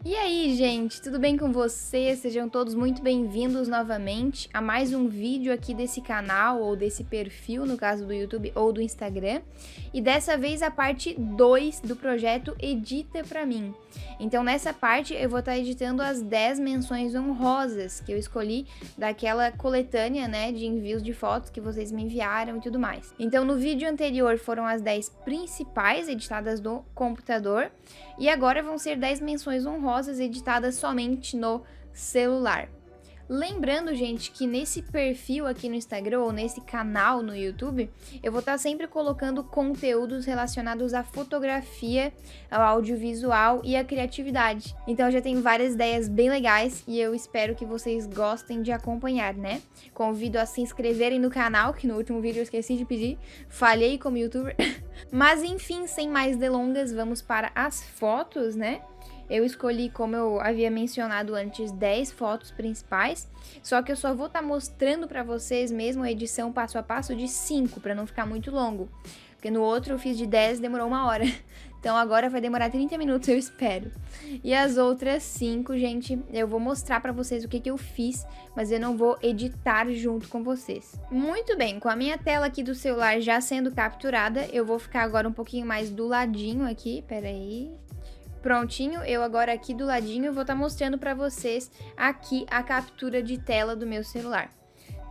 E aí, gente, tudo bem com vocês? Sejam todos muito bem-vindos novamente a mais um vídeo aqui desse canal ou desse perfil, no caso do YouTube ou do Instagram. E dessa vez a parte 2 do projeto Edita Pra Mim. Então nessa parte eu vou estar editando as 10 menções honrosas que eu escolhi daquela coletânea, né, de envios de fotos que vocês me enviaram e tudo mais. Então no vídeo anterior foram as 10 principais editadas no computador e agora vão ser 10 menções honrosas editadas somente no celular. Lembrando, gente, que nesse perfil aqui no Instagram ou nesse canal no YouTube, eu vou estar sempre colocando conteúdos relacionados à fotografia, ao audiovisual e à criatividade. Então eu já tenho várias ideias bem legais e eu espero que vocês gostem de acompanhar, né? Convido a se inscreverem no canal, que no último vídeo eu esqueci de pedir, falhei como youtuber. Mas enfim, sem mais delongas, vamos para as fotos, né? Eu escolhi, como eu havia mencionado antes, 10 fotos principais, só que eu só vou estar mostrando para vocês mesmo a edição passo a passo de 5, para não ficar muito longo. Porque no outro eu fiz de 10, demorou 1 hora. Então agora vai demorar 30 minutos, eu espero. E as outras 5, gente, eu vou mostrar para vocês o que eu fiz, mas eu não vou editar junto com vocês. Muito bem, com a minha tela aqui do celular já sendo capturada, eu vou ficar agora um pouquinho mais do ladinho aqui, peraí. Prontinho, eu agora aqui do ladinho vou estar mostrando para vocês aqui a captura de tela do meu celular.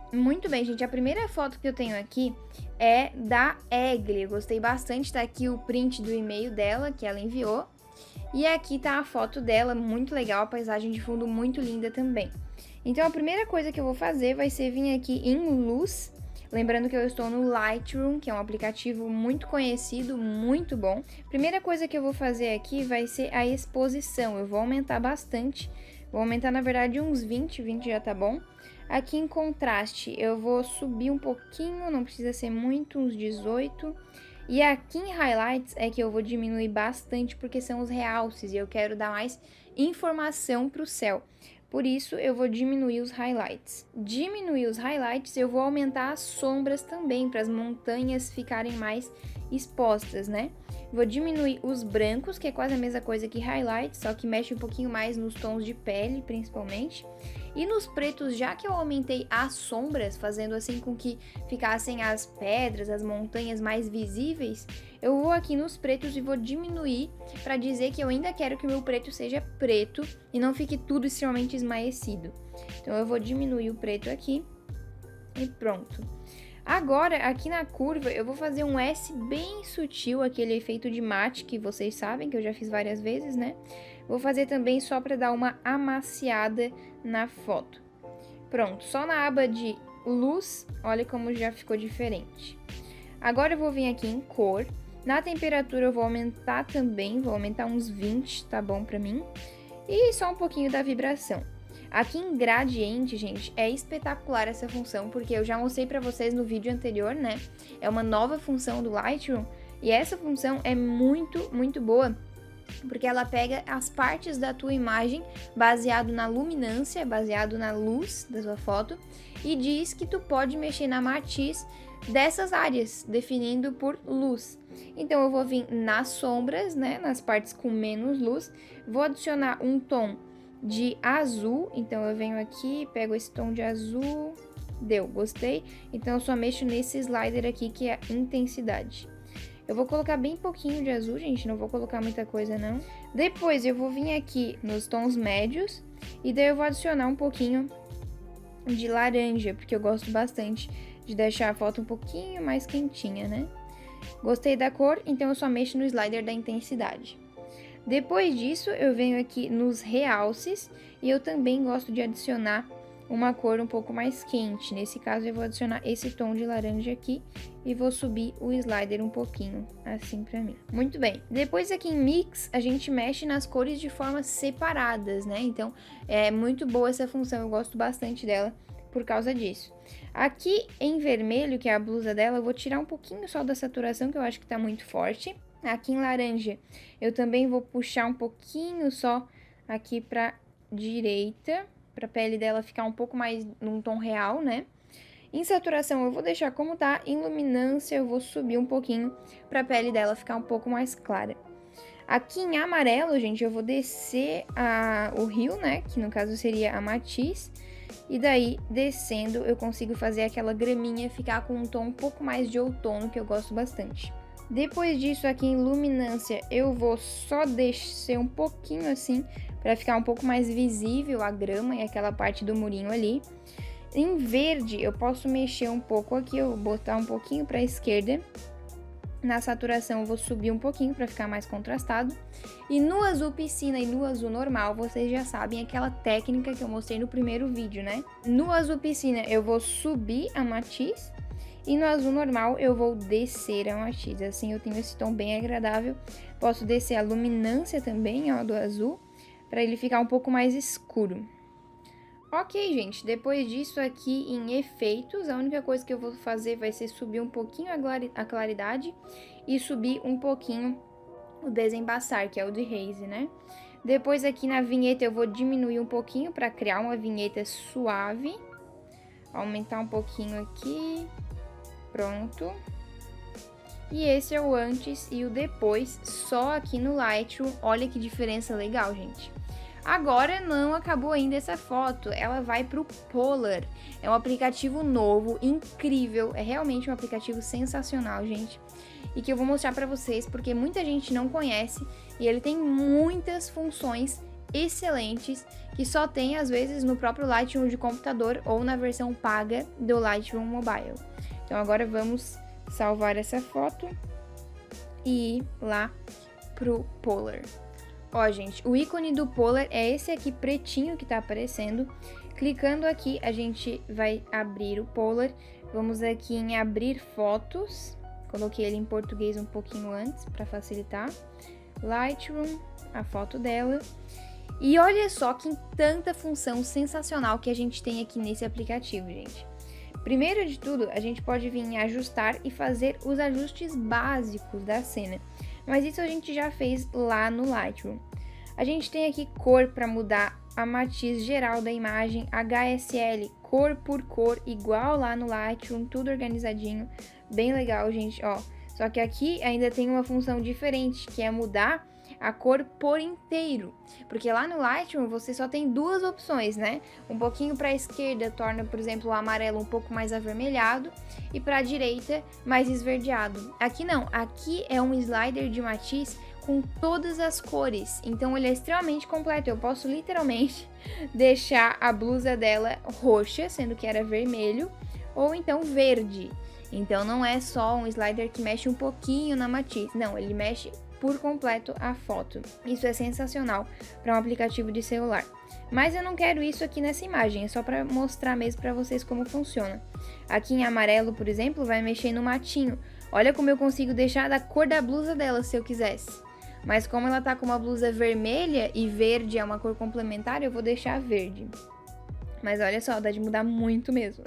Muito bem, gente, a primeira foto que eu tenho aqui é da Egli. Eu gostei bastante, tá aqui o print do e-mail dela que ela enviou. E aqui tá a foto dela, muito legal, a paisagem de fundo muito linda também. Então a primeira coisa que eu vou fazer vai ser vir aqui em luz. Lembrando que eu estou no Lightroom, que é um aplicativo muito conhecido, muito bom. Primeira coisa que eu vou fazer aqui vai ser a exposição. Eu vou aumentar bastante. Vou aumentar, na verdade, uns 20 já tá bom. Aqui em contraste, eu vou subir um pouquinho, não precisa ser muito, uns 18. E aqui em highlights é que eu vou diminuir bastante, porque são os realces e eu quero dar mais informação para o céu. Por isso, eu vou diminuir os highlights. Diminuir os highlights, eu vou aumentar as sombras também, para as montanhas ficarem mais expostas, né? Vou diminuir os brancos, que é quase a mesma coisa que highlights, só que mexe um pouquinho mais nos tons de pele, principalmente. E nos pretos, já que eu aumentei as sombras, fazendo assim com que ficassem as pedras, as montanhas mais visíveis, eu vou aqui nos pretos e vou diminuir para dizer que eu ainda quero que o meu preto seja preto e não fique tudo extremamente esmaecido. Então eu vou diminuir o preto aqui e pronto. Agora, aqui na curva, eu vou fazer um S bem sutil, aquele efeito de mate que vocês sabem, que eu já fiz várias vezes, né? Vou fazer também só para dar uma amaciada na foto. Pronto, só na aba de luz, olha como já ficou diferente. Agora eu vou vir aqui em cor. Na temperatura eu vou aumentar também, vou aumentar uns 20, tá bom pra mim? E só um pouquinho da vibração. Aqui em gradiente, gente, é espetacular essa função, porque eu já mostrei pra vocês no vídeo anterior, né? É uma nova função do Lightroom, e essa função é muito boa, porque ela pega as partes da tua imagem baseado na luminância, baseado na luz da sua foto, e diz que tu pode mexer na matiz dessas áreas, definindo por luz. Então eu vou vir nas sombras, né, nas partes com menos luz, vou adicionar um tom de azul, então eu venho aqui, pego esse tom de azul, deu, gostei. Então eu só mexo nesse slider aqui que é a intensidade. Eu vou colocar bem pouquinho de azul, gente, não vou colocar muita coisa não. Depois eu vou vir aqui nos tons médios e daí eu vou adicionar um pouquinho de laranja, porque eu gosto bastante de deixar a foto um pouquinho mais quentinha, né? Gostei da cor, então eu só mexo no slider da intensidade. Depois disso, eu venho aqui nos realces e eu também gosto de adicionar uma cor um pouco mais quente. Nesse caso, eu vou adicionar esse tom de laranja aqui e vou subir o slider um pouquinho, assim pra mim. Muito bem. Depois aqui em Mix, a gente mexe nas cores de formas separadas, né? Então, é muito boa essa função, eu gosto bastante dela por causa disso. Aqui em vermelho, que é a blusa dela, eu vou tirar um pouquinho só da saturação, que eu acho que tá muito forte. Aqui em laranja, eu também vou puxar um pouquinho só aqui pra direita, pra pele dela ficar um pouco mais num tom real, né? Em saturação eu vou deixar como tá, em luminância eu vou subir um pouquinho pra pele dela ficar um pouco mais clara. Aqui em amarelo, gente, eu vou descer o rio, né? Que no caso seria a matiz. E daí, descendo, eu consigo fazer aquela graminha ficar com um tom um pouco mais de outono, que eu gosto bastante. Depois disso, aqui em luminância, eu vou só descer um pouquinho assim, para ficar um pouco mais visível a grama e aquela parte do murinho ali. Em verde, eu posso mexer um pouco aqui, eu vou botar um pouquinho para a esquerda. Na saturação, eu vou subir um pouquinho para ficar mais contrastado. E no azul piscina e no azul normal, vocês já sabem aquela técnica que eu mostrei no primeiro vídeo, né? No azul piscina, eu vou subir a matiz. E no azul normal, eu vou descer a matiz. Assim, eu tenho esse tom bem agradável. Posso descer a luminância também, ó, do azul, para ele ficar um pouco mais escuro. Ok, gente, depois disso aqui em efeitos, a única coisa que eu vou fazer vai ser subir um pouquinho a claridade e subir um pouquinho o desembaçar, que é o de haze, né? Depois aqui na vinheta eu vou diminuir um pouquinho para criar uma vinheta suave. Aumentar um pouquinho aqui. Pronto. E esse é o antes e o depois, só aqui no Lightroom. Olha que diferença legal, gente. Agora não acabou ainda essa foto, ela vai para o Polar. É um aplicativo novo, incrível, é realmente um aplicativo sensacional, gente. E que eu vou mostrar para vocês porque muita gente não conhece e ele tem muitas funções excelentes que só tem às vezes no próprio Lightroom de computador ou na versão paga do Lightroom Mobile. Então agora vamos salvar essa foto e ir lá pro Polar. Ó, gente, o ícone do Polar é esse aqui pretinho que tá aparecendo. Clicando aqui, a gente vai abrir o Polar. Vamos aqui em abrir fotos. Coloquei ele em português um pouquinho antes para facilitar. Lightroom, a foto dela. E olha só que tanta função sensacional que a gente tem aqui nesse aplicativo, gente. Primeiro de tudo, a gente pode vir em ajustar e fazer os ajustes básicos da cena. Mas isso a gente já fez lá no Lightroom. A gente tem aqui cor para mudar a matiz geral da imagem, HSL, cor por cor, igual lá no Lightroom, tudo organizadinho, bem legal, gente, ó. Só que aqui ainda tem uma função diferente, que é mudar a cor por inteiro, porque lá no Lightroom você só tem duas opções, né? Um pouquinho para a esquerda torna, por exemplo, o amarelo um pouco mais avermelhado e para a direita mais esverdeado. Aqui não, aqui é um slider de matiz com todas as cores, então ele é extremamente completo. Eu posso literalmente deixar a blusa dela roxa, sendo que era vermelho, ou então verde. Então não é só um slider que mexe um pouquinho na matiz, não, ele mexe por completo a foto. Isso é sensacional para um aplicativo de celular. Mas eu não quero isso aqui nessa imagem, é só para mostrar mesmo para vocês como funciona. Aqui em amarelo, por exemplo, vai mexer no matinho. Olha como eu consigo deixar da cor da blusa dela se eu quisesse. Mas como ela tá com uma blusa vermelha e verde é uma cor complementar, eu vou deixar verde. Mas olha só, dá de mudar muito mesmo.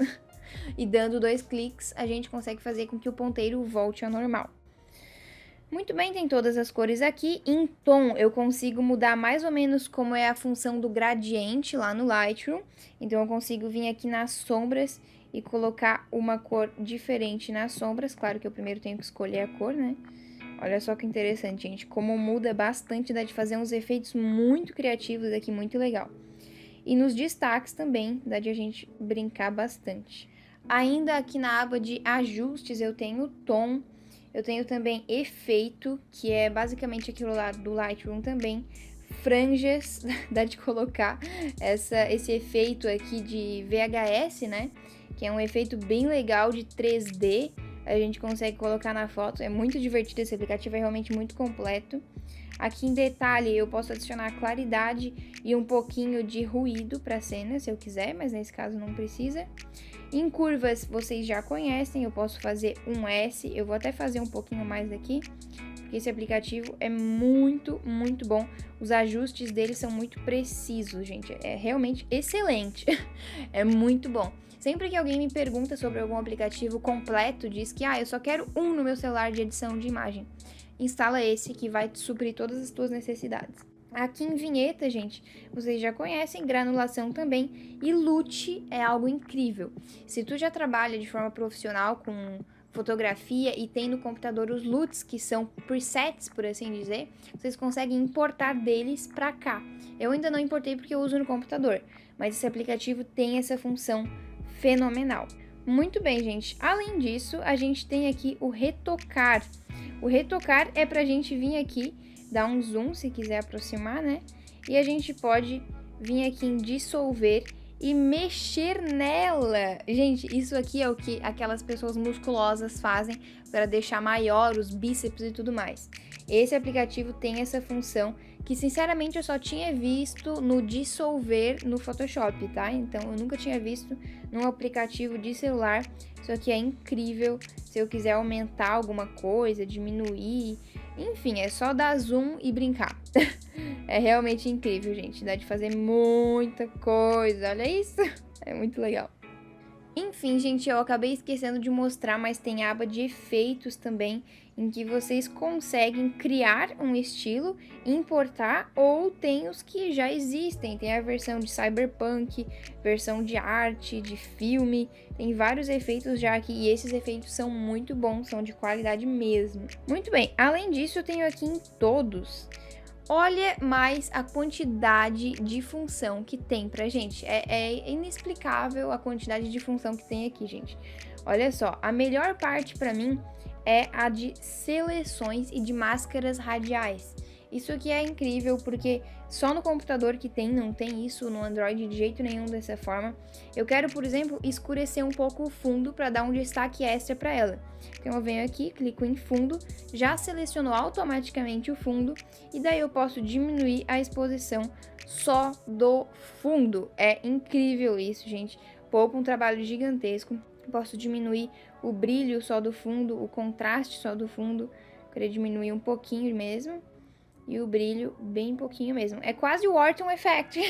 E dando 2 cliques, a gente consegue fazer com que o ponteiro volte ao normal. Muito bem, tem todas as cores aqui. Em tom, eu consigo mudar mais ou menos como é a função do gradiente lá no Lightroom. Então, eu consigo vir aqui nas sombras e colocar uma cor diferente nas sombras. Claro que eu primeiro tenho que escolher a cor, né? Olha só que interessante, gente. Como muda bastante, dá de fazer uns efeitos muito criativos aqui, muito legal. E nos destaques também, dá de a gente brincar bastante. Ainda aqui na aba de ajustes, eu tenho tom. Eu tenho também efeito, que é basicamente aquilo lá do Lightroom também. Franjas, dá de colocar esse efeito aqui de VHS, né? Que é um efeito bem legal de 3D. A gente consegue colocar na foto. É muito divertido esse aplicativo, é realmente muito completo. Aqui em detalhe eu posso adicionar claridade e um pouquinho de ruído para a cena, se eu quiser, mas nesse caso não precisa. Em curvas, vocês já conhecem, eu posso fazer um S, eu vou até fazer um pouquinho mais aqui, porque esse aplicativo é muito, muito bom. Os ajustes dele são muito precisos, gente, é realmente excelente, é muito bom. Sempre que alguém me pergunta sobre algum aplicativo completo, diz que eu só quero um no meu celular de edição de imagem. Instala esse que vai te suprir todas as tuas necessidades. Aqui em vinheta, gente, vocês já conhecem, granulação também, e LUT é algo incrível. Se tu já trabalha de forma profissional com fotografia e tem no computador os LUTs, que são presets, por assim dizer, vocês conseguem importar deles pra cá. Eu ainda não importei porque eu uso no computador, mas esse aplicativo tem essa função fenomenal. Muito bem, gente. Além disso, a gente tem aqui o retocar. O retocar é pra gente vir aqui, dar um zoom se quiser aproximar, né? E a gente pode vir aqui em dissolver e mexer nela. Gente, isso aqui é o que aquelas pessoas musculosas fazem para deixar maior os bíceps e tudo mais. Esse aplicativo tem essa função que, sinceramente, eu só tinha visto no dissolver no Photoshop, tá? Então, eu nunca tinha visto num aplicativo de celular. Isso aqui é incrível. Se eu quiser aumentar alguma coisa, diminuir, enfim, é só dar zoom e brincar. É realmente incrível, gente. Dá de fazer muita coisa. Olha isso. É muito legal. Enfim, gente, eu acabei esquecendo de mostrar, mas tem a aba de efeitos também, em que vocês conseguem criar um estilo, importar, ou tem os que já existem. Tem a versão de cyberpunk, versão de arte, de filme, tem vários efeitos já aqui, e esses efeitos são muito bons, são de qualidade mesmo. Muito bem, além disso, eu tenho aqui em todos. Olha mais a quantidade de função que tem pra gente. É inexplicável a quantidade de função que tem aqui, gente. Olha só, a melhor parte pra mim é a de seleções e de máscaras radiais. Isso aqui é incrível porque só no computador que tem, não tem isso no Android de jeito nenhum dessa forma. Eu quero, por exemplo, escurecer um pouco o fundo para dar um destaque extra para ela. Então eu venho aqui, clico em fundo, já seleciono automaticamente o fundo e daí eu posso diminuir a exposição só do fundo. É incrível isso, gente. Poupa um trabalho gigantesco. Posso diminuir o brilho só do fundo, o contraste só do fundo. Eu queria diminuir um pouquinho mesmo. E o brilho bem pouquinho mesmo. É quase o Orton Effect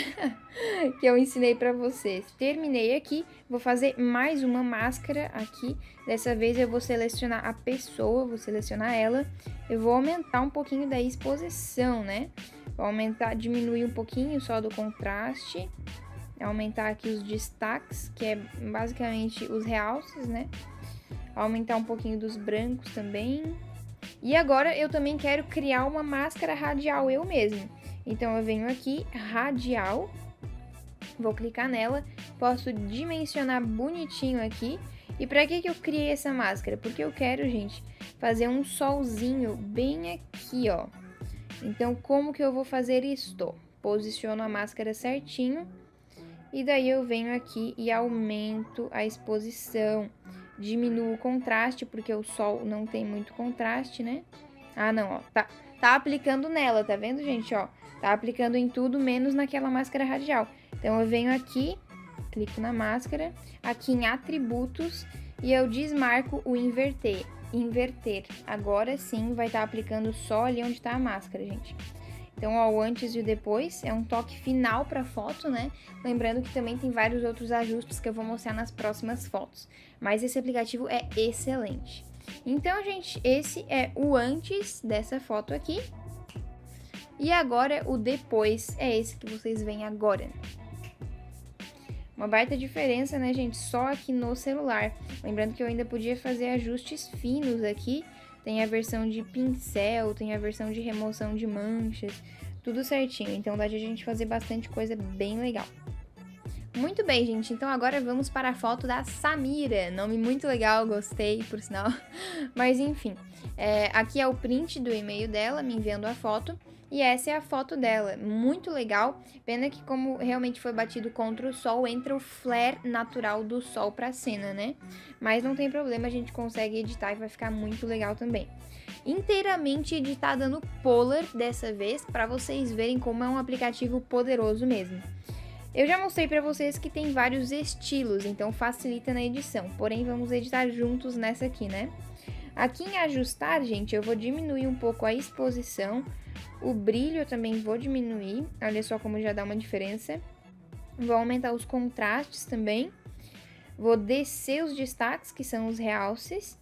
que eu ensinei pra vocês. Terminei aqui, vou fazer mais uma máscara aqui. Dessa vez eu vou selecionar a pessoa, vou selecionar ela. Eu vou aumentar um pouquinho da exposição, né? Vou aumentar, diminuir um pouquinho só do contraste. Aumentar aqui os destaques, que é basicamente os realces, né? Aumentar um pouquinho dos brancos também. E agora eu também quero criar uma máscara radial eu mesmo. Então eu venho aqui, radial, vou clicar nela, posso dimensionar bonitinho aqui. E para que eu criei essa máscara? Porque eu quero, gente, fazer um solzinho bem aqui, ó. Então como que eu vou fazer isto? Posiciono a máscara certinho. E daí eu venho aqui e aumento a exposição. Diminuo o contraste, porque o sol não tem muito contraste, né? Ah, não, ó. Tá aplicando nela, tá vendo, gente, ó? Tá aplicando em tudo, menos naquela máscara radial. Então, eu venho aqui, clico na máscara, aqui em atributos, e eu desmarco o inverter. Inverter. Agora sim, vai estar aplicando só ali onde tá a máscara, gente. Então, ó, o antes e o depois é um toque final para a foto, né? Lembrando que também tem vários outros ajustes que eu vou mostrar nas próximas fotos. Mas esse aplicativo é excelente. Então, gente, esse é o antes dessa foto aqui. E agora, o depois é esse que vocês veem agora. Uma baita diferença, né, gente? Só aqui no celular. Lembrando que eu ainda podia fazer ajustes finos aqui. Tem a versão de pincel, tem a versão de remoção de manchas, tudo certinho. Então dá de a gente fazer bastante coisa bem legal. Muito bem, gente. Então agora vamos para a foto da Samira. Nome muito legal, gostei, por sinal. Mas enfim, aqui é o print do e-mail dela, me enviando a foto. E essa é a foto dela, muito legal. Pena que como realmente foi batido contra o sol, entra o flare natural do sol pra cena, né? Mas não tem problema, a gente consegue editar e vai ficar muito legal também. Inteiramente editada no Polar dessa vez, pra vocês verem como é um aplicativo poderoso mesmo. Eu já mostrei pra vocês que tem vários estilos, então facilita na edição. Porém, vamos editar juntos nessa aqui, né? Aqui em ajustar, gente, eu vou diminuir um pouco a exposição. O brilho eu também vou diminuir, olha só como já dá uma diferença. Vou aumentar os contrastes também. Vou descer os destaques, que são os realces.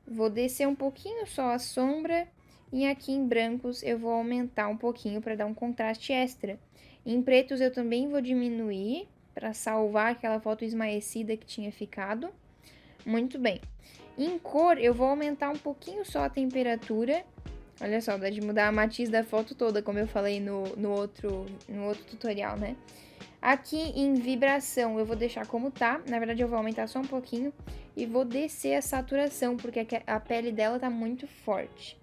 Vou descer um pouquinho só a sombra. E aqui em brancos eu vou aumentar um pouquinho para dar um contraste extra. Em pretos eu também vou diminuir, para salvar aquela foto esmaecida que tinha ficado. Muito bem. Em cor, eu vou aumentar um pouquinho só a temperatura. Olha só, dá de mudar a matiz da foto toda, como eu falei no outro tutorial, né? Aqui em vibração, eu vou deixar como tá. Na verdade, eu vou aumentar só um pouquinho e vou descer a saturação, porque a pele dela tá muito forte.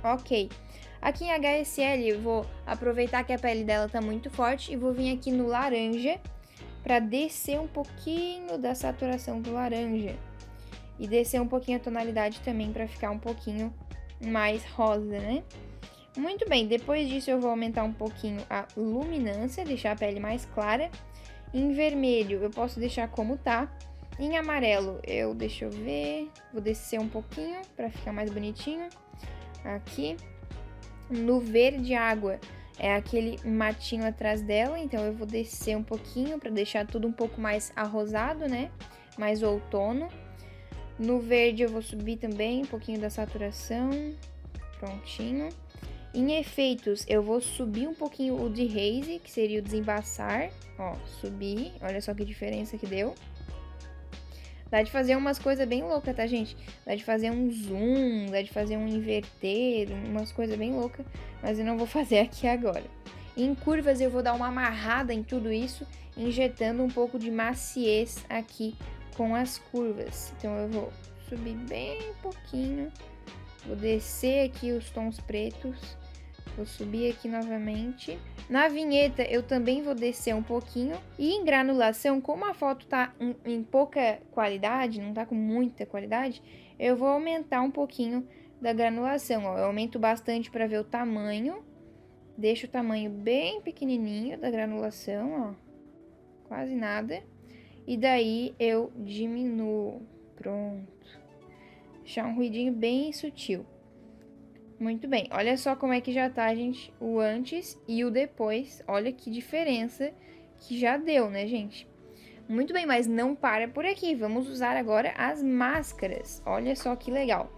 Ok. Aqui em HSL, eu vou aproveitar que a pele dela tá muito forte e vou vir aqui no laranja para descer um pouquinho da saturação do laranja. E descer um pouquinho a tonalidade também para ficar um pouquinho mais rosa, né? Muito bem, depois disso eu vou aumentar um pouquinho a luminância, deixar a pele mais clara. Em vermelho eu posso deixar como tá. Em amarelo deixa eu ver, vou descer um pouquinho para ficar mais bonitinho. Aqui. No verde água é aquele matinho atrás dela, então eu vou descer um pouquinho para deixar tudo um pouco mais arrosado, né? Mais outono. No verde eu vou subir também um pouquinho da saturação. Prontinho. Em efeitos, eu vou subir um pouquinho o de haze, que seria o desembaçar. Ó, subir. Olha só que diferença que deu. Dá de fazer umas coisas bem loucas, tá, gente? Dá de fazer um zoom, dá de fazer um inverter, umas coisas bem loucas. Mas eu não vou fazer aqui agora. Em curvas, eu vou dar uma amarrada em tudo isso, injetando um pouco de maciez aqui com as curvas. Então, eu vou subir bem pouquinho. Vou descer aqui os tons pretos. Vou subir aqui novamente. Na vinheta, eu também vou descer um pouquinho. E em granulação, como a foto tá em pouca qualidade, não tá com muita qualidade, eu vou aumentar um pouquinho da granulação, ó. Eu aumento bastante para ver o tamanho. Deixo o tamanho bem pequenininho da granulação, ó. Quase nada. E daí eu diminuo. Pronto. Deixar um ruidinho bem sutil. Muito bem, olha só como é que já tá, gente, o antes e o depois. Olha que diferença que já deu, né, gente? Muito bem, mas não para por aqui. Vamos usar agora as máscaras. Olha só que legal.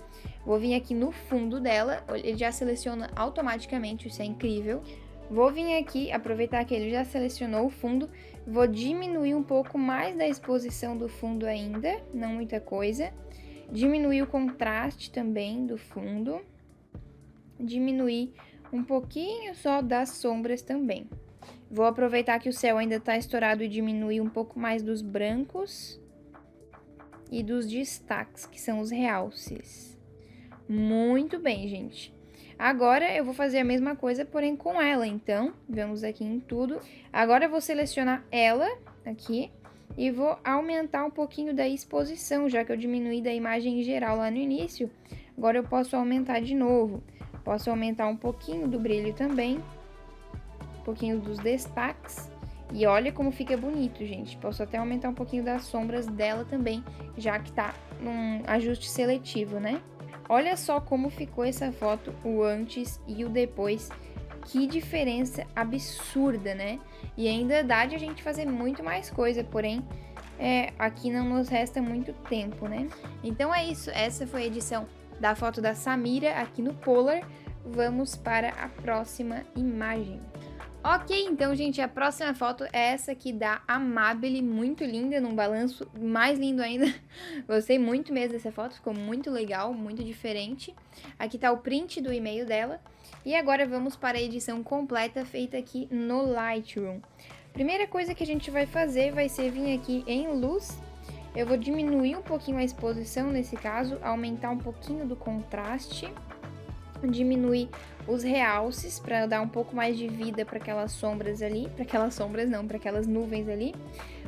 Vou vir aqui no fundo dela, ele já seleciona automaticamente, isso é incrível. Vou vir aqui, aproveitar que ele já selecionou o fundo, vou diminuir um pouco mais da exposição do fundo ainda, não muita coisa. Diminuir o contraste também do fundo. Diminuir um pouquinho só das sombras também. Vou aproveitar que o céu ainda tá estourado e diminuir um pouco mais dos brancos e dos destaques, que são os realces. Muito bem, gente. Agora eu vou fazer a mesma coisa, porém com ela, então, vamos aqui em tudo. Agora eu vou selecionar ela aqui e vou aumentar um pouquinho da exposição, já que eu diminuí da imagem geral lá no início. Agora eu posso aumentar de novo. Posso aumentar um pouquinho do brilho também, um pouquinho dos destaques. E olha como fica bonito, gente. Posso até aumentar um pouquinho das sombras dela também, já que tá num ajuste seletivo, né? Olha só como ficou essa foto, o antes e o depois. Que diferença absurda, né? E ainda dá de a gente fazer muito mais coisa, porém, aqui não nos resta muito tempo, né? Então é isso, essa foi a edição da foto da Samira aqui no Polar. Vamos para a próxima imagem. Ok, então, gente, a próxima foto é essa aqui da Amabile, muito linda, num balanço mais lindo ainda. Gostei muito mesmo dessa foto, ficou muito legal, muito diferente. Aqui tá o print do e-mail dela. E agora vamos para a edição completa, feita aqui no Lightroom. Primeira coisa que a gente vai fazer vai ser vir aqui em luz. Eu vou diminuir um pouquinho a exposição nesse caso, aumentar um pouquinho do contraste. Diminuir os realces para dar um pouco mais de vida para aquelas sombras ali, para aquelas nuvens ali.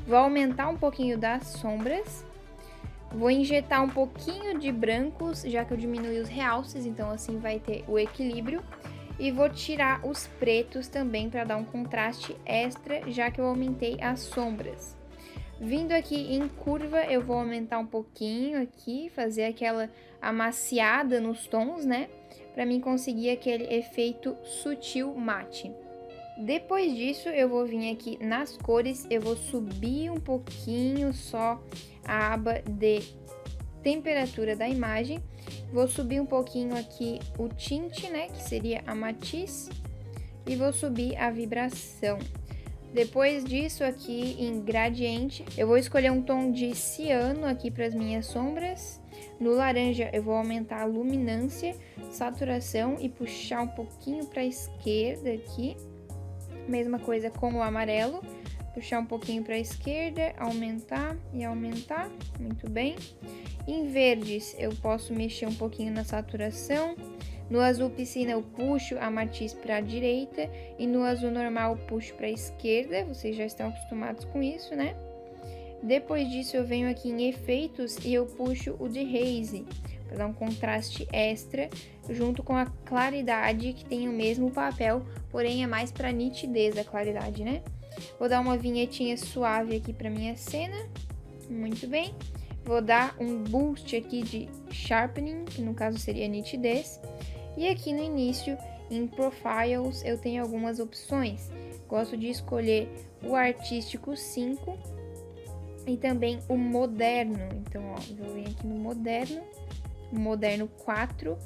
Vou aumentar um pouquinho das sombras. Vou injetar um pouquinho de brancos, já que eu diminui os realces, então assim vai ter o equilíbrio. E vou tirar os pretos também para dar um contraste extra, já que eu aumentei as sombras. Vindo aqui em curva, eu vou aumentar um pouquinho aqui, fazer aquela amaciada nos tons, né? Para mim conseguir aquele efeito sutil mate. Depois disso, eu vou vir aqui nas cores, eu vou subir um pouquinho só a aba de temperatura da imagem. Vou subir um pouquinho aqui o tint, né, que seria a matiz. E vou subir a vibração. Depois disso, aqui em gradiente, eu vou escolher um tom de ciano aqui para as minhas sombras. No laranja, eu vou aumentar a luminância, saturação e puxar um pouquinho para a esquerda aqui. Mesma coisa com o amarelo, puxar um pouquinho para a esquerda, aumentar e aumentar, muito bem. Em verdes, eu posso mexer um pouquinho na saturação. No azul piscina, eu puxo a matiz para a direita e no azul normal, eu puxo para a esquerda. Vocês já estão acostumados com isso, né? Depois disso, eu venho aqui em efeitos e eu puxo o de haze, para dar um contraste extra, junto com a claridade, que tem o mesmo papel, porém é mais para nitidez a claridade, né? Vou dar uma vinhetinha suave aqui para minha cena, muito bem. Vou dar um boost aqui de sharpening, que no caso seria nitidez. E aqui no início, em profiles, eu tenho algumas opções. Gosto de escolher o artístico 5 e também o moderno. Então, ó, vou vir aqui no moderno 4,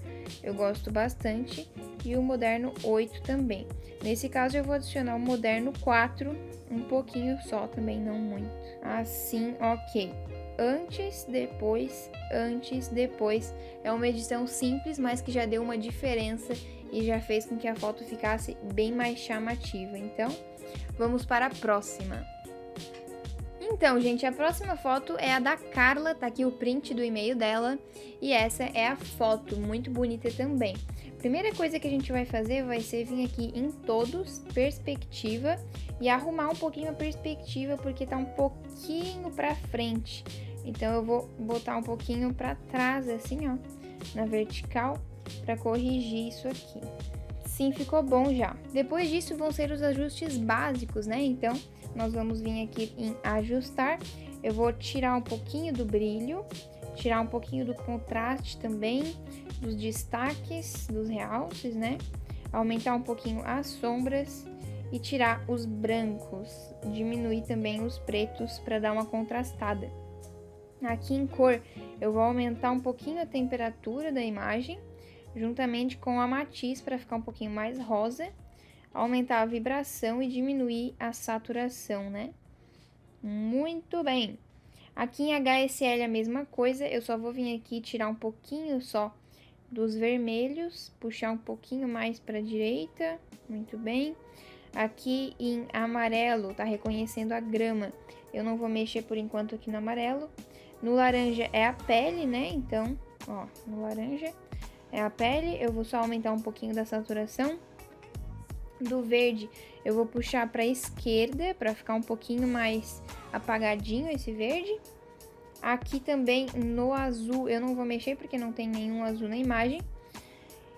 eu gosto bastante, e o moderno 8 também. Nesse caso, eu vou adicionar o moderno 4, um pouquinho só também, não muito. Assim, ok. Antes, depois, é uma edição simples, mas que já deu uma diferença e já fez com que a foto ficasse bem mais chamativa. Então, vamos para a próxima. Então, gente, a próxima foto é a da Carla, tá aqui o print do e-mail dela, e essa é a foto, muito bonita também. Primeira coisa que a gente vai fazer vai ser vir aqui em todos, perspectiva, e arrumar um pouquinho a perspectiva, porque tá um pouquinho pra frente. Então, eu vou botar um pouquinho pra trás, assim, ó, na vertical, pra corrigir isso aqui. Sim, ficou bom já. Depois disso, vão ser os ajustes básicos, né? Então, nós vamos vir aqui em ajustar. Eu vou tirar um pouquinho do brilho, tirar um pouquinho do contraste também, dos destaques, dos realces, né? Aumentar um pouquinho as sombras e tirar os brancos. Diminuir também os pretos para dar uma contrastada. Aqui em cor, eu vou aumentar um pouquinho a temperatura da imagem, juntamente com a matiz para ficar um pouquinho mais rosa. Aumentar a vibração e diminuir a saturação, né? Muito bem. Aqui em HSL a mesma coisa, eu só vou vir aqui tirar um pouquinho só dos vermelhos, puxar um pouquinho mais para a direita, muito bem. Aqui em amarelo, tá reconhecendo a grama, eu não vou mexer por enquanto aqui no amarelo. No laranja é a pele, né? Então, ó, no laranja é a pele, eu vou só aumentar um pouquinho da saturação. Do verde, eu vou puxar para a esquerda, para ficar um pouquinho mais apagadinho esse verde. Aqui também no azul, eu não vou mexer porque não tem nenhum azul na imagem.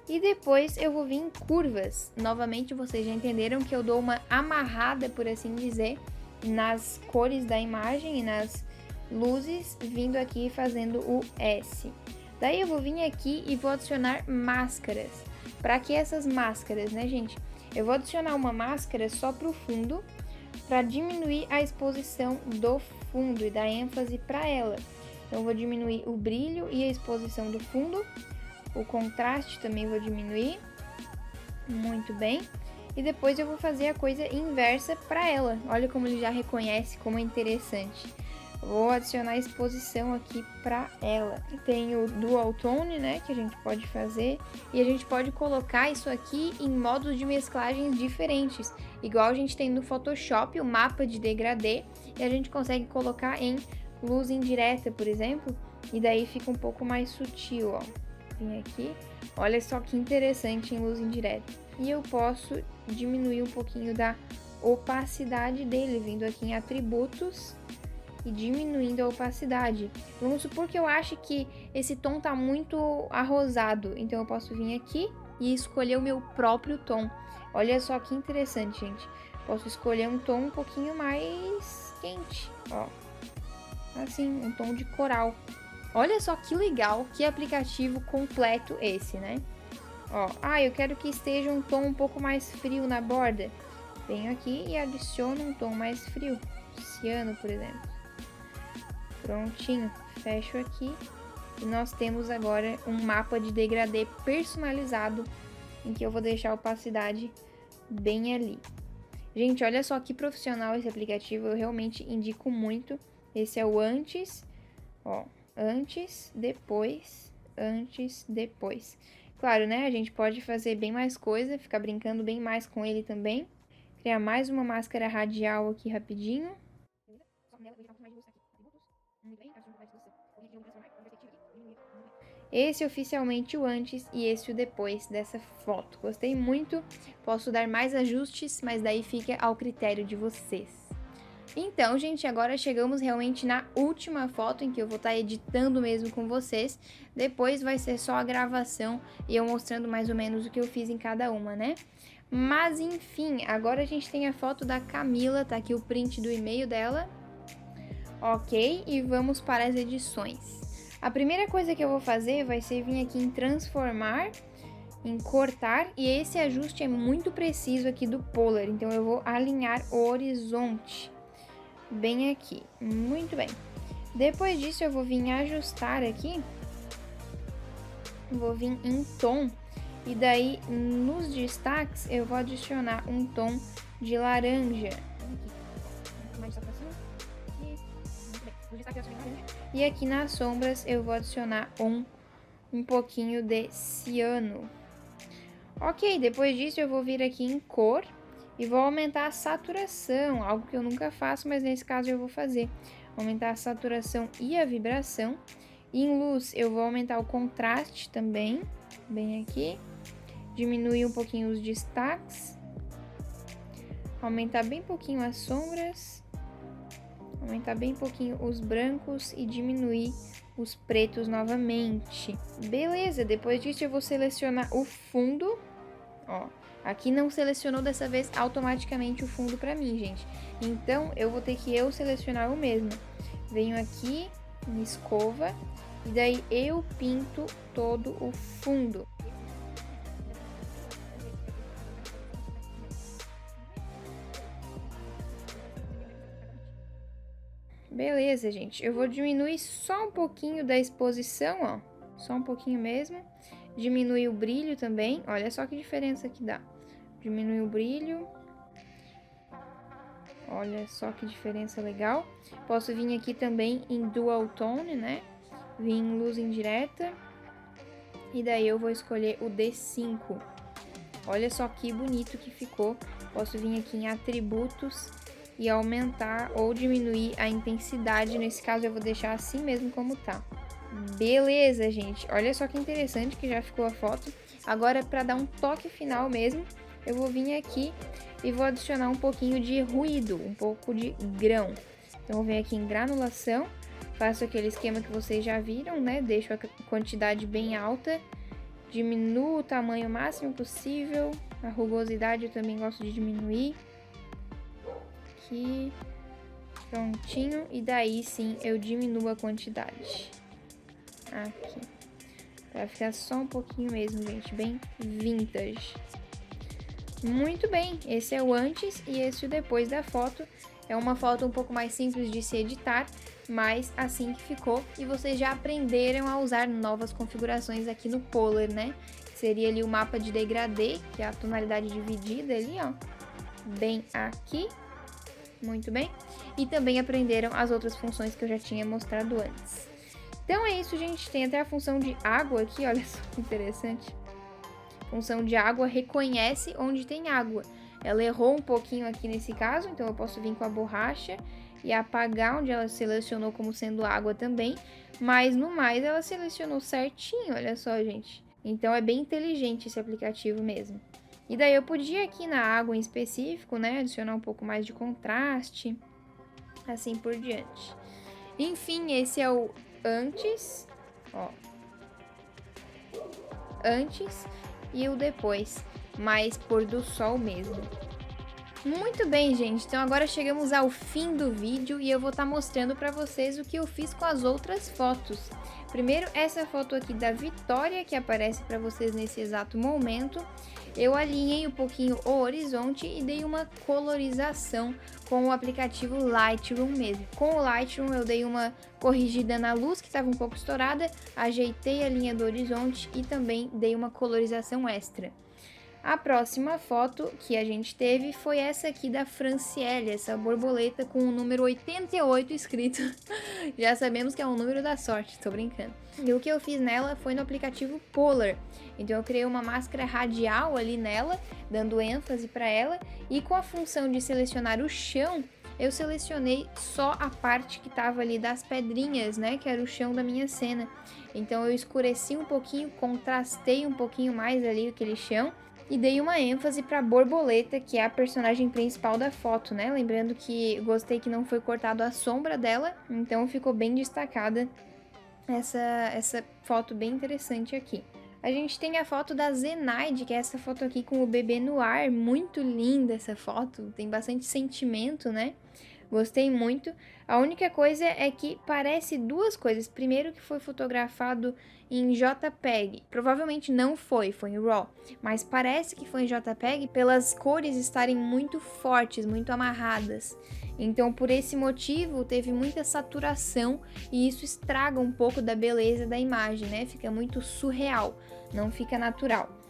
E depois eu vou vir em curvas. Novamente, vocês já entenderam que eu dou uma amarrada, por assim dizer, nas cores da imagem e nas luzes, vindo aqui fazendo o S. Daí eu vou vir aqui e vou adicionar máscaras. Para que essas máscaras, né, gente? Eu vou adicionar uma máscara só para o fundo, para diminuir a exposição do fundo e dar ênfase para ela. Então, eu vou diminuir o brilho e a exposição do fundo, o contraste também vou diminuir, muito bem. E depois eu vou fazer a coisa inversa para ela. Olha como ele já reconhece, como é interessante. Vou adicionar a exposição aqui para ela. Tem o Dual Tone, né, que a gente pode fazer. E a gente pode colocar isso aqui em modos de mesclagens diferentes. Igual a gente tem no Photoshop, o mapa de degradê. E a gente consegue colocar em luz indireta, por exemplo. E daí fica um pouco mais sutil, ó. Vem aqui. Olha só que interessante em luz indireta. E eu posso diminuir um pouquinho da opacidade dele, vindo aqui em atributos e diminuindo a opacidade. Vamos supor que eu ache que esse tom tá muito arrosado, então eu posso vir aqui e escolher o meu próprio tom. Olha só que interessante, gente. Posso escolher um tom um pouquinho mais quente, ó. Assim, um tom de coral. Olha só que legal, que aplicativo completo esse, né? Ó, eu quero que esteja um tom um pouco mais frio na borda. Venho aqui e adiciono um tom mais frio. Ciano, por exemplo. Prontinho, fecho aqui e nós temos agora um mapa de degradê personalizado em que eu vou deixar a opacidade bem ali. Gente, olha só que profissional esse aplicativo, eu realmente indico muito. Esse é o antes, ó, Antes, depois, antes, depois. Claro, né? A gente pode fazer bem mais coisa, ficar brincando bem mais com ele também. Criar mais uma máscara radial aqui rapidinho. Esse é oficialmente o antes e esse o depois dessa foto. Gostei muito. Posso dar mais ajustes, mas daí fica ao critério de vocês. Então, gente, agora chegamos realmente na última foto em que eu vou estar editando mesmo com vocês. Depois vai ser só a gravação e eu mostrando mais ou menos o que eu fiz em cada uma, né? Mas, enfim, agora a gente tem a foto da Camila, tá aqui o print do e-mail dela. Ok, e vamos para as edições. A primeira coisa que eu vou fazer vai ser vir aqui em transformar, em cortar, e esse ajuste é muito preciso aqui do Polar, então eu vou alinhar o horizonte bem aqui, muito bem. Depois disso eu vou vir ajustar aqui, vou vir em tom, e daí nos destaques eu vou adicionar um tom de laranja. E aqui nas sombras eu vou adicionar um pouquinho de ciano. Ok, depois disso eu vou vir aqui em cor e vou aumentar a saturação, algo que eu nunca faço, mas nesse caso eu vou fazer. Aumentar a saturação e a vibração. E em luz eu vou aumentar o contraste também, bem aqui. Diminuir um pouquinho os destaques. Aumentar bem pouquinho as sombras. Aumentar bem pouquinho os brancos e diminuir os pretos novamente. Beleza, depois disso eu vou selecionar o fundo. Ó, aqui não selecionou dessa vez automaticamente o fundo pra mim, gente. Então, eu vou ter que selecionar o mesmo. Venho aqui em escova e daí eu pinto todo o fundo. Beleza, gente. Eu vou diminuir só um pouquinho da exposição, ó. Só um pouquinho mesmo. Diminuir o brilho também. Olha só que diferença que dá. Diminuir o brilho. Olha só que diferença legal. Posso vir aqui também em Dual Tone, né? Vir em luz indireta. E daí eu vou escolher o D5. Olha só que bonito que ficou. Posso vir aqui em Atributos e aumentar ou diminuir a intensidade. Nesse caso eu vou deixar assim mesmo como tá. Beleza, gente. Olha só que interessante que já ficou a foto. Agora, para dar um toque final mesmo, eu vou vir aqui e vou adicionar um pouquinho de ruído, um pouco de grão. Então, eu venho aqui em granulação, faço aquele esquema que vocês já viram, né? Deixo a quantidade bem alta, diminuo o tamanho o máximo possível. A rugosidade eu também gosto de diminuir. Aqui, prontinho. E daí sim eu diminuo a quantidade. Aqui. Vai ficar só um pouquinho mesmo, gente. Bem vintage. Muito bem. Esse é o antes e esse o depois da foto. É uma foto um pouco mais simples de se editar, mas assim que ficou. E vocês já aprenderam a usar novas configurações aqui no Polar, né? Seria ali o mapa de degradê, que é a tonalidade dividida ali, ó. Bem aqui. Muito bem. E também aprenderam as outras funções que eu já tinha mostrado antes. Então é isso, gente. Tem até a função de água aqui, olha só que interessante. Função de água reconhece onde tem água. Ela errou um pouquinho aqui nesse caso, então eu posso vir com a borracha e apagar onde ela selecionou como sendo água também. Mas no mais ela selecionou certinho, olha só, gente. Então é bem inteligente esse aplicativo mesmo. E daí eu podia aqui na água em específico, né, adicionar um pouco mais de contraste, assim por diante. Enfim, esse é o antes, ó, antes e o depois, mais pôr do sol mesmo. Muito bem, gente, então agora chegamos ao fim do vídeo e eu vou estar mostrando para vocês o que eu fiz com as outras fotos. Primeiro, essa foto aqui da Vitória, que aparece para vocês nesse exato momento. Eu alinhei um pouquinho o horizonte e dei uma colorização com o aplicativo Lightroom mesmo. Com o Lightroom eu dei uma corrigida na luz que estava um pouco estourada, ajeitei a linha do horizonte e também dei uma colorização extra. A próxima foto que a gente teve foi essa aqui da Franciele, essa borboleta com o número 88 escrito. Já sabemos que é um número da sorte, tô brincando. E o que eu fiz nela foi no aplicativo Polar. Então eu criei uma máscara radial ali nela, dando ênfase para ela, e com a função de selecionar o chão, eu selecionei só a parte que tava ali das pedrinhas, né, que era o chão da minha cena. Então eu escureci um pouquinho, contrastei um pouquinho mais ali aquele chão, e dei uma ênfase para a borboleta, que é a personagem principal da foto, né? Lembrando que gostei que não foi cortado a sombra dela, então ficou bem destacada essa foto bem interessante aqui. A gente tem a foto da Zenaide, que é essa foto aqui com o bebê no ar, muito linda essa foto, tem bastante sentimento, né? Gostei muito. A única coisa é que parece duas coisas. Primeiro que foi fotografado em JPEG. Provavelmente não foi em RAW. Mas parece que foi em JPEG pelas cores estarem muito fortes, muito amarradas. Então, por esse motivo, teve muita saturação e isso estraga um pouco da beleza da imagem, né? Fica muito surreal, não fica natural.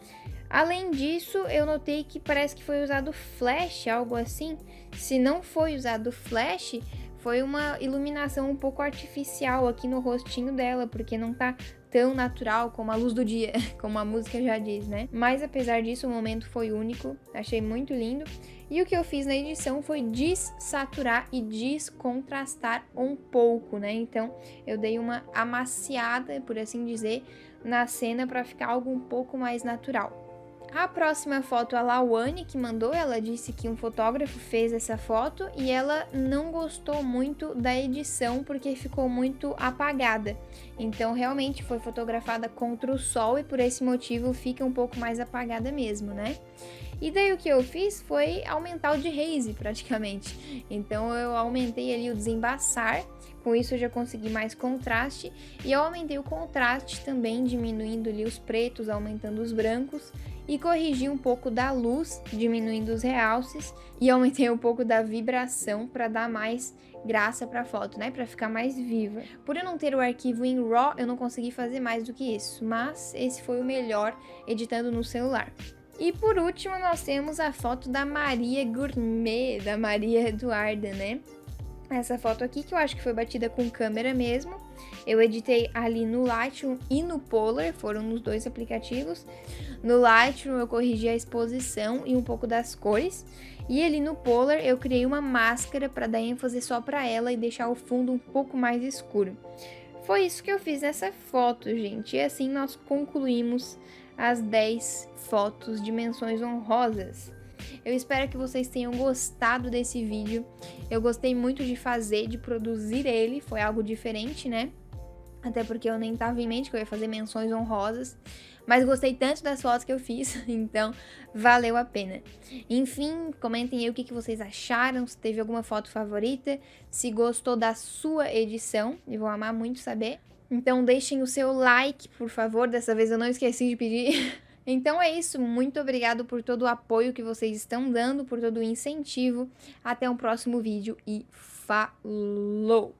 Além disso, eu notei que parece que foi usado flash, algo assim. Se não foi usado flash, foi uma iluminação um pouco artificial aqui no rostinho dela, porque não tá tão natural como a luz do dia, como a música já diz, né? Mas apesar disso, o momento foi único, achei muito lindo. E o que eu fiz na edição foi dessaturar e descontrastar um pouco, né? Então, eu dei uma amaciada, por assim dizer, na cena para ficar algo um pouco mais natural. A próxima foto, a Lawane que mandou, ela disse que um fotógrafo fez essa foto e ela não gostou muito da edição porque ficou muito apagada. Então, realmente foi fotografada contra o sol e por esse motivo fica um pouco mais apagada mesmo, né? E daí o que eu fiz foi aumentar o de haze praticamente. Então eu aumentei ali o desembaçar, com isso eu já consegui mais contraste. E eu aumentei o contraste também, diminuindo ali os pretos, aumentando os brancos. E corrigi um pouco da luz, diminuindo os realces. E aumentei um pouco da vibração para dar mais graça para a foto, né? Para ficar mais viva. Por eu não ter o arquivo em RAW, eu não consegui fazer mais do que isso. Mas esse foi o melhor editando no celular. E por último, nós temos a foto da Maria Gourmet, da Maria Eduarda, né? Essa foto aqui que eu acho que foi batida com câmera mesmo. Eu editei ali no Lightroom e no Polar, foram nos dois aplicativos. No Lightroom eu corrigi a exposição e um pouco das cores. E ali no Polar eu criei uma máscara para dar ênfase só para ela e deixar o fundo um pouco mais escuro. Foi isso que eu fiz nessa foto, gente. E assim nós concluímos as 10 fotos de menções honrosas. Eu espero que vocês tenham gostado desse vídeo. Eu gostei muito de fazer, de produzir ele, foi algo diferente, né? Até porque eu nem tava em mente que eu ia fazer menções honrosas. Mas gostei tanto das fotos que eu fiz, então valeu a pena. Enfim, comentem aí o que vocês acharam, se teve alguma foto favorita, se gostou da sua edição, e vou amar muito saber. Então deixem o seu like, por favor, dessa vez eu não esqueci de pedir. Então é isso, muito obrigado por todo o apoio que vocês estão dando, por todo o incentivo. Até o próximo vídeo e falou!